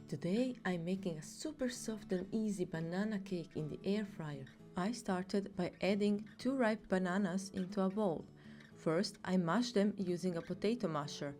Today I'm making a super soft and easy banana cake in the air fryer. I started by adding 2 ripe bananas into a bowl. First, I mashed them using a potato masher.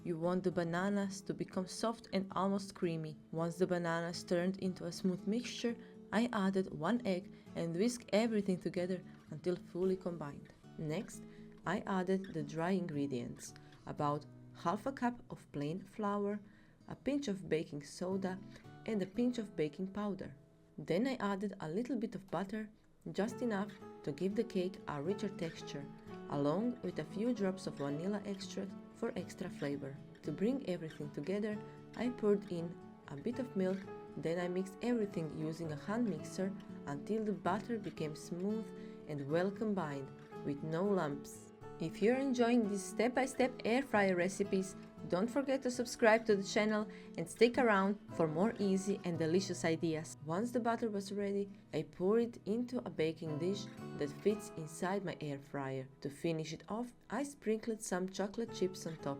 You want the bananas to become soft and almost creamy. Once the bananas turned into a smooth mixture, I added 1 egg and whisked everything together until fully combined. Next, I added the dry ingredients, about half a cup of plain flour, a pinch of baking soda, and a pinch of baking powder. Then I added a little bit of butter, just enough to give the cake a richer texture, along with a few drops of vanilla extract for extra flavor. To bring everything together, I poured in a bit of milk, then I mixed everything using a hand mixer until the butter became smooth and well combined, with no lumps. If you're enjoying these step-by-step air fryer recipes, don't forget to subscribe to the channel and stick around for more easy and delicious ideas. Once the butter was ready, I poured it into a baking dish that fits inside my air fryer. To finish it off, I sprinkled some chocolate chips on top,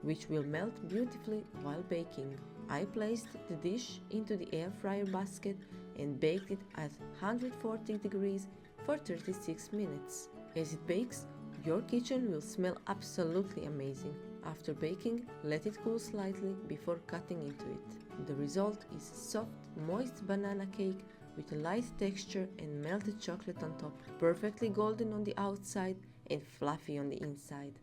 which will melt beautifully while baking. I placed the dish into the air fryer basket and baked it at 140 degrees for 36 minutes. As it bakes, your kitchen will smell absolutely amazing. After baking, let it cool slightly before cutting into it. The result is a soft, moist banana cake with a light texture and melted chocolate on top, perfectly golden on the outside and fluffy on the inside.